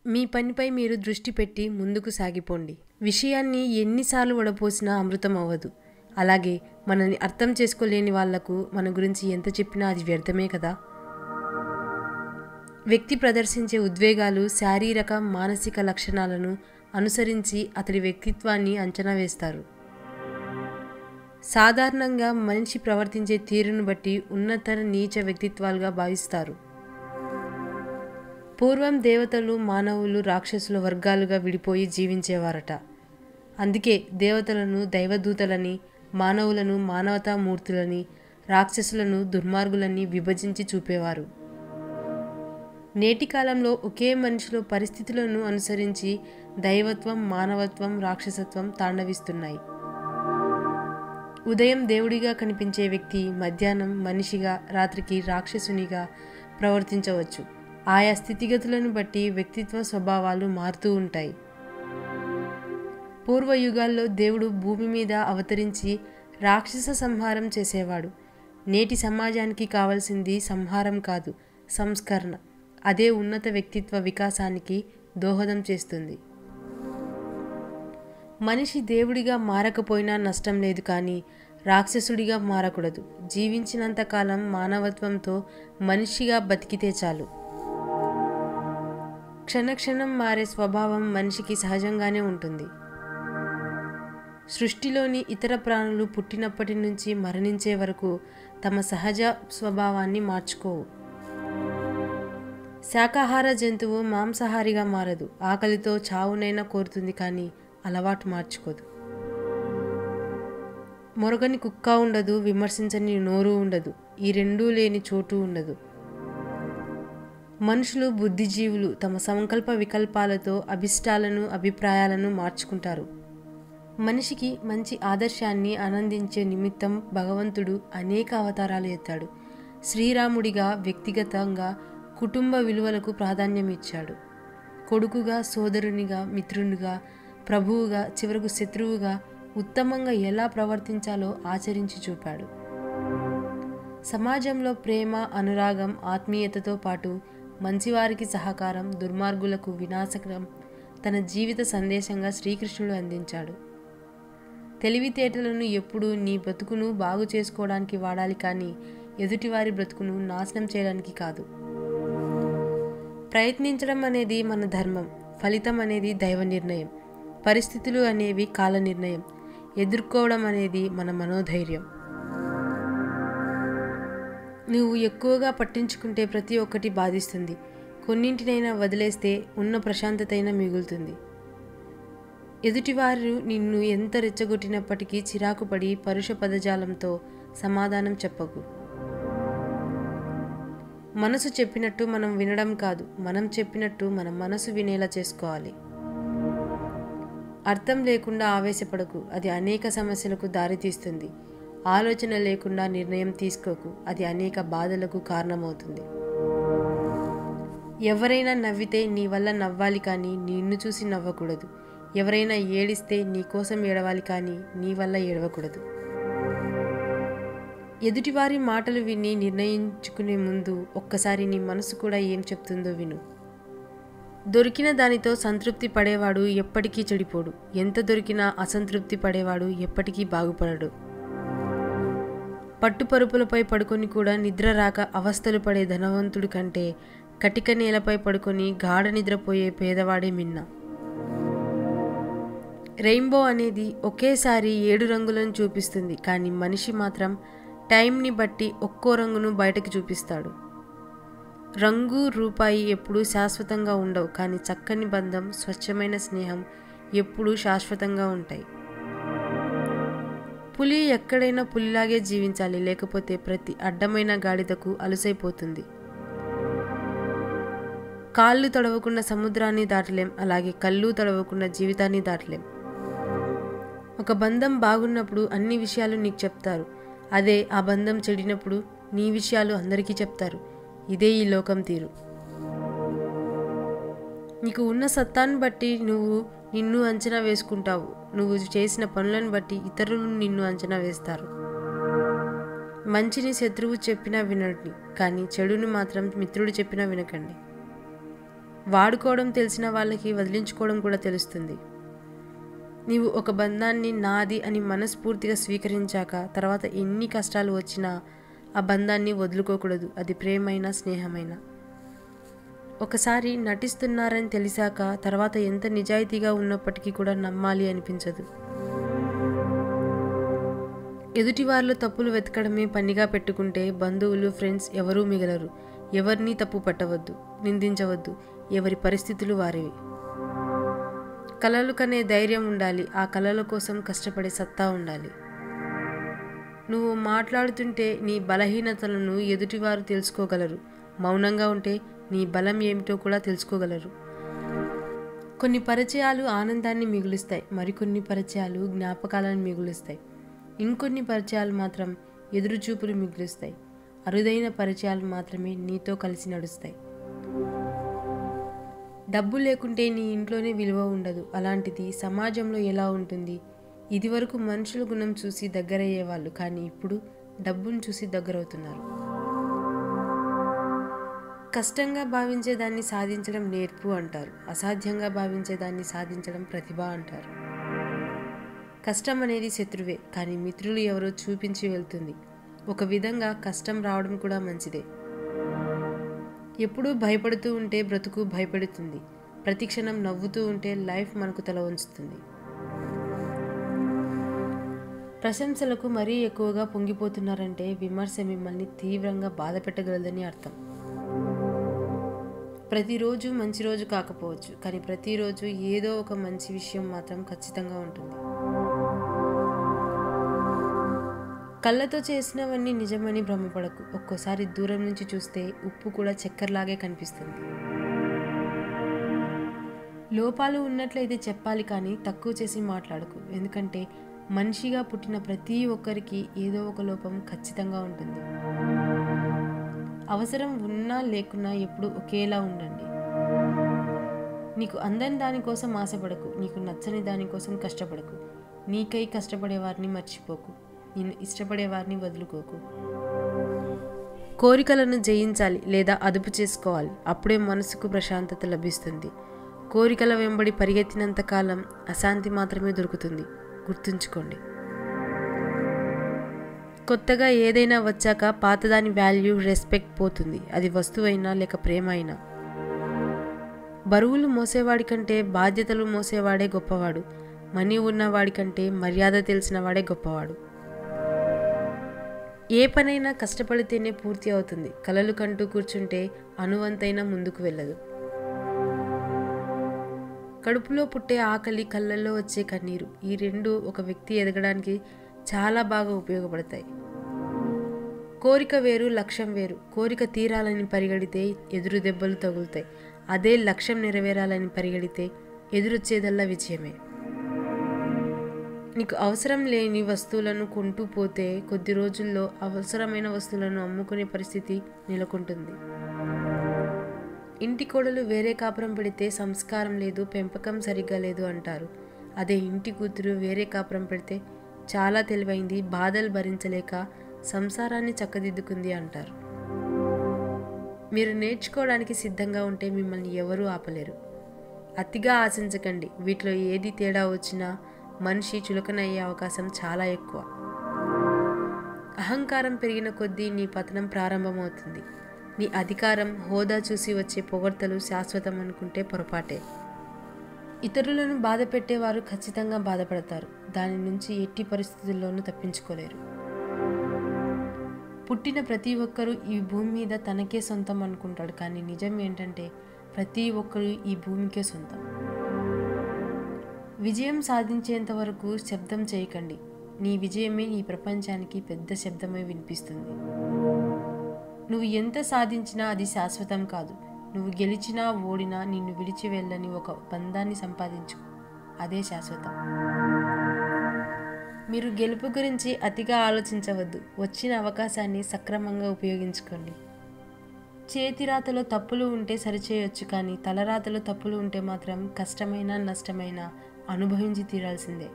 మీ పనిపై మీరు దృష్టి పెట్టి ముందుకు సాగిపోండి. విషయాన్ని ఎన్నిసార్లు వడపోసినా అమృతం అవ్వదు. అలాగే మనల్ని అర్థం చేసుకోలేని వాళ్లకు మన గురించి ఎంత చెప్పినా అది వ్యర్థమే కదా. వ్యక్తి ప్రదర్శించే ఉద్వేగాలు శారీరక మానసిక లక్షణాలను అనుసరించి అతడి వ్యక్తిత్వాన్ని అంచనా వేస్తారు. సాధారణంగా మనిషి ప్రవర్తించే తీరును బట్టి ఉన్నత నీచ వ్యక్తిత్వాలుగా భావిస్తారు. పూర్వం దేవతలు మానవులు రాక్షసుల వర్గాలుగా విడిపోయి జీవించేవారట. అందుకే దేవతలను దైవదూతలని, మానవులను మానవతామూర్తులని, రాక్షసులను దుర్మార్గులని విభజించి చూపేవారు. నేటి కాలంలో ఒకే మనిషిలో పరిస్థితులను అనుసరించి దైవత్వం, మానవత్వం, రాక్షసత్వం తాండవిస్తున్నాయి. ఉదయం దేవుడిగా కనిపించే వ్యక్తి మధ్యాహ్నం మనిషిగా, రాత్రికి రాక్షసునిగా ప్రవర్తించవచ్చు. ఆయా స్థితిగతులను బట్టి వ్యక్తిత్వ స్వభావాలు మారుతూ ఉంటాయి. పూర్వయుగాల్లో దేవుడు భూమి మీద అవతరించి రాక్షస సంహారం చేసేవాడు. నేటి సమాజానికి కావాల్సింది సంహారం కాదు, సంస్కరణ. అదే ఉన్నత వ్యక్తిత్వ వికాసానికి దోహదం చేస్తుంది. మనిషి దేవుడిగా మారకపోయినా నష్టం లేదు, కానీ రాక్షసుడిగా మారకూడదు. జీవించినంతకాలం మానవత్వంతో మనిషిగా బతికితే చాలు. క్షణక్షణం మారే స్వభావం మనిషికి సహజంగానే ఉంటుంది. సృష్టిలోని ఇతర ప్రాణులు పుట్టినప్పటి నుంచి మరణించే వరకు తమ సహజ స్వభావాన్ని మార్చుకోవు. శాకాహార జంతువు మాంసాహారిగా మారదు. ఆకలితో చావునైనా కోరుతుంది, కానీ అలవాటు మార్చుకోదు. మొరగని కుక్క ఉండదు, విమర్శించని నోరు ఉండదు, ఈ రెండూ లేని చోటు ఉండదు. మనుషులు బుద్ధిజీవులు. తమ సంకల్ప వికల్పాలతో అభిష్టాలను, అభిప్రాయాలను మార్చుకుంటారు. మనిషికి మంచి ఆదర్శాన్ని ఆనందించే నిమిత్తం భగవంతుడు అనేక అవతారాలు ఎత్తాడు. శ్రీరాముడిగా వ్యక్తిగతంగా కుటుంబ విలువలకు ప్రాధాన్యం ఇచ్చాడు. కొడుకుగా, సోదరునిగా, మిత్రునిగా, ప్రభువుగా, చివరకు శత్రువుగా ఉత్తమంగా ఎలా ప్రవర్తించాలో ఆచరించి చూపాడు. సమాజంలో ప్రేమ, అనురాగం, ఆత్మీయతతో పాటు మంచివారికి సహకారం, దుర్మార్గులకు వినాశకరం తన జీవిత సందేశంగా శ్రీకృష్ణుడు అందించాడు. తెలివితేటలను ఎప్పుడూ నీ బ్రతుకును బాగు చేసుకోవడానికి వాడాలి, కానీ ఎదుటివారి బ్రతుకును నాశనం చేయడానికి కాదు. ప్రయత్నించడం అనేది మన ధర్మం, ఫలితం అనేది దైవ నిర్ణయం, పరిస్థితులు అనేవి కాల నిర్ణయం, ఎదుర్కోవడం అనేది మన మనోధైర్యం. నువ్వు ఎక్కువగా పట్టించుకుంటే ప్రతి ఒక్కటి బాధిస్తుంది. కొన్నింటినైనా వదిలేస్తే ఉన్న ప్రశాంతతైనా మిగులుతుంది. ఎదుటివారు నిన్ను ఎంత రెచ్చగొట్టినప్పటికీ చిరాకుపడి పరుష పదజాలంతో సమాధానం చెప్పకు. మనసు చెప్పినట్టు మనం వినడం కాదు, మనం చెప్పినట్టు మన మనసు వినేలా చేసుకోవాలి. అర్థం లేకుండా ఆవేశపడకు, అది అనేక సమస్యలకు దారితీస్తుంది. ఆలోచన లేకుండా నిర్ణయం తీసుకోకు, అది అనేక బాధలకు కారణమవుతుంది. ఎవరైనా నవ్వితే నీ వల్ల నవ్వాలి, కానీ నిన్ను చూసి నవ్వకూడదు. ఎవరైనా ఏడిస్తే నీ కోసం ఏడవాలి, కానీ నీ వల్ల ఏడవకూడదు. ఎదుటివారి మాటలు విని నిర్ణయించుకునే ముందు ఒక్కసారి నీ మనసు కూడా ఏం చెప్తుందో విను. దొరికిన దానితో సంతృప్తి పడేవాడు ఎప్పటికీ చెడిపోడు. ఎంత దొరికినా అసంతృప్తి పడేవాడు ఎప్పటికీ బాగుపడడు. పట్టుపరుపులపై పడుకొని కూడా నిద్ర రాక అవస్థలు పడే ధనవంతుడి కంటే కటిక నేలపై పడుకొని గాఢ నిద్రపోయే పేదవాడే మిన్న. రెయిన్బో అనేది ఒకేసారి 7 రంగులను చూపిస్తుంది, కానీ మనిషి మాత్రం టైంని బట్టి ఒక్కో రంగును బయటకు చూపిస్తాడు. రంగు, రూపాయి ఎప్పుడూ శాశ్వతంగా ఉండవు, కానీ చక్కని బంధం, స్వచ్ఛమైన స్నేహం ఎప్పుడూ శాశ్వతంగా ఉంటాయి. పులి ఎక్కడైనా పులిలాగే జీవించాలి, లేకపోతే ప్రతి అడ్డమైన గాడిదకు అలుసైపోతుంది. కాళ్ళు తడవకుండా సముద్రాన్ని దాటలేం, అలాగే కళ్ళు తడవకుండా జీవితాన్ని దాటలేం. ఒక బంధం బాగున్నప్పుడు అన్ని విషయాలు నీకు చెప్తారు. అదే ఆ బంధం చెడినప్పుడు నీ విషయాలు అందరికీ చెప్తారు. ఇదే ఈ లోకం తీరు. నీకు ఉన్న సత్తాన్ని బట్టి నువ్వు నిన్ను అంచనా వేసుకుంటావు. నువ్వు చేసిన పనులను బట్టి ఇతరులు నిన్ను అంచనా వేస్తారు. మంచిని శత్రువు చెప్పినా వినండి, కానీ చెడుని మాత్రం మిత్రుడు చెప్పినా వినకండి. వాడుకోవడం తెలిసిన వాళ్ళకి వదిలించుకోవడం కూడా తెలుస్తుంది. నీవు ఒక బంధాన్ని నాది అని మనస్ఫూర్తిగా స్వీకరించాక తర్వాత ఎన్ని కష్టాలు వచ్చినా ఆ బంధాన్ని వదులుకోకూడదు. అది ప్రేమైనా స్నేహమైనా. ఒకసారి నటిస్తున్నారని తెలిసాక తర్వాత ఎంత నిజాయితీగా ఉన్నప్పటికీ కూడా నమ్మాలి అనిపించదు. ఎదుటివారిలో తప్పులు వెతకడమే పనిగా పెట్టుకుంటే బంధువులు, ఫ్రెండ్స్ ఎవరూ మిగలరు. ఎవరినీ తప్పు పట్టవద్దు, నిందించవద్దు. ఎవరి పరిస్థితులు వారివి. కలలు కనే ధైర్యం ఉండాలి. ఆ కలల కోసం కష్టపడే సత్తా ఉండాలి. నువ్వు మాట్లాడుతుంటే నీ బలహీనతలను ఎదుటివారు తెలుసుకోగలరు. మౌనంగా ఉంటే నీ బలం ఏమిటో కూడా తెలుసుకోగలరు. కొన్ని పరిచయాలు ఆనందాన్ని మిగులుస్తాయి, మరికొన్ని పరిచయాలు జ్ఞాపకాలను మిగులుస్తాయి. ఇంకొన్ని పరిచయాలు మాత్రం ఎదురుచూపులు మిగులుస్తాయి. అరుదైన పరిచయాలు మాత్రమే నీతో కలిసి నడుస్తాయి. డబ్బు లేకుంటే నీ ఇంట్లోనే విలువ ఉండదు. అలాంటిది సమాజంలో ఎలా ఉంటుంది? ఇదివరకు మనుషుల గుణం చూసి దగ్గరయ్యేవాళ్ళు, కానీ ఇప్పుడు డబ్బును చూసి దగ్గరవుతున్నారు. కష్టంగా భావించే దాన్ని సాధించడం నేర్పు అంటారు. అసాధ్యంగా భావించే దాన్ని సాధించడం ప్రతిభ అంటారు. కష్టం అనేది శత్రువే, కానీ మిత్రులు ఎవరో చూపించి వెళ్తుంది. ఒక విధంగా కష్టం రావడం కూడా మంచిదే. ఎప్పుడూ భయపడుతూ ఉంటే బ్రతుకు భయపెడుతుంది. ప్రతిక్షణం నవ్వుతూ ఉంటే లైఫ్ మనకు తల వంచుతుంది. ప్రశంసలకు మరీ ఎక్కువగా పొంగిపోతున్నారంటే విమర్శ మిమ్మల్ని తీవ్రంగా బాధ పెట్టగలదని అర్థం. ప్రతిరోజు మంచి రోజు కాకపోవచ్చు, కానీ ప్రతిరోజు ఏదో ఒక మంచి విషయం మాత్రం ఖచ్చితంగా ఉంటుంది. కళ్ళతో చేసినవన్నీ నిజమని భ్రమపడకు. ఒక్కోసారి దూరం నుంచి చూస్తే ఉప్పు కూడా చక్కెరలాగే కనిపిస్తుంది. లోపాలు ఉన్నట్లయితే చెప్పాలి, కానీ తక్కువ చేసి మాట్లాడకు. ఎందుకంటే మనిషిగా పుట్టిన ప్రతి ఒక్కరికి ఏదో ఒక లోపం ఖచ్చితంగా ఉంటుంది. అవసరం ఉన్నా లేకున్నా ఎప్పుడు ఒకేలా ఉండండి. నీకు అందని దానికోసం ఆశపడకు. నీకు నచ్చని దానికోసం కష్టపడకు. నీకై కష్టపడేవారిని మర్చిపోకు. నిన్ను ఇష్టపడేవారిని వదులుకోకు. కోరికలను జయించాలి లేదా అదుపు చేసుకోవాలి. అప్పుడే మనసుకు ప్రశాంతత లభిస్తుంది. కోరికల వెంబడి పరిగెత్తినంత కాలం అశాంతి మాత్రమే దొరుకుతుంది. గుర్తుంచుకోండి. కొత్తగా ఏదైనా వచ్చాక పాతదాని వాల్యూ, రెస్పెక్ట్ పోతుంది. అది వస్తువైనా లేక ప్రేమ అయినా. బరువులు మోసేవాడి కంటే బాధ్యతలు మోసేవాడే గొప్పవాడు. మనీ ఉన్నవాడి కంటే మర్యాద తెలిసిన వాడే గొప్పవాడు. ఏ పనైనా కష్టపడితేనే పూర్తి అవుతుంది. కలలు కంటూ కూర్చుంటే అణువంతైనా ముందుకు వెళ్ళదు. కడుపులో పుట్టే ఆకలి, కళ్ళల్లో వచ్చే కన్నీరు, ఈ రెండు ఒక వ్యక్తి ఎదగడానికి చాలా బాగా ఉపయోగపడతాయి. కోరిక వేరు, లక్ష్యం వేరు. కోరిక తీరాలని పరిగెడితే ఎదురు దెబ్బలు తగులుతాయి. అదే లక్ష్యం నెరవేరాలని పరిగెడితే ఎదురొచ్చేదల్లా విజయమే. నీకు అవసరం లేని వస్తువులను కొంటూ పోతే కొద్ది రోజుల్లో అవసరమైన వస్తువులను అమ్ముకునే పరిస్థితి నెలకొంటుంది. ఇంటి కోడలు వేరే కాపురం పెడితే సంస్కారం లేదు, పెంపకం సరిగ్గా లేదు అంటారు. అదే ఇంటి కూతురు వేరే కాపురం పెడితే చాలా తెలివైంది, బాధలు భరించలేక సంసారాన్ని చక్కదిద్దుకుంది అంటారు. మీరు నేర్చుకోవడానికి సిద్ధంగా ఉంటే మిమ్మల్ని ఎవరూ ఆపలేరు. అతిగా ఆశించకండి. వీటిలో ఏది తేడా వచ్చినా మనిషి చులకనయ్యే అవకాశం చాలా ఎక్కువ. అహంకారం పెరిగిన కొద్దీ నీ పతనం ప్రారంభమవుతుంది. నీ అధికారం, హోదా చూసి వచ్చే పొగడ్తలు శాశ్వతం అనుకుంటే పొరపాటే. ఇతరులను బాధ పెట్టేవారు ఖచ్చితంగా బాధపడతారు. దాని నుంచి ఎట్టి పరిస్థితుల్లోనూ తప్పించుకోలేరు. పుట్టిన ప్రతి ఒక్కరూ ఈ భూమి మీద తనకే సొంతం అనుకుంటాడు, కానీ నిజం ఏంటంటే ప్రతి ఒక్కరూ ఈ భూమికే సొంతం. విజయం సాధించేంత వరకు శబ్దం చేయకండి. నీ విజయమే నీ ప్రపంచానికి పెద్ద శబ్దమై వినిపిస్తుంది. నువ్వు ఎంత సాధించినా అది శాశ్వతం కాదు. నువ్వు గెలిచినా ఓడినా నిన్ను విడిచి వెళ్ళని ఒక బంధాన్ని సంపాదించు, అదే శాశ్వతం. మీరు గెలుపు గురించి అతిగా ఆలోచించవద్దు. వచ్చిన అవకాశాన్ని సక్రమంగా ఉపయోగించుకోండి. చేతిరాతలో తప్పులు ఉంటే సరిచేయొచ్చు, కానీ తలరాతలో తప్పులు ఉంటే మాత్రం కష్టమైనా నష్టమైనా అనుభవించి తీరాల్సిందే.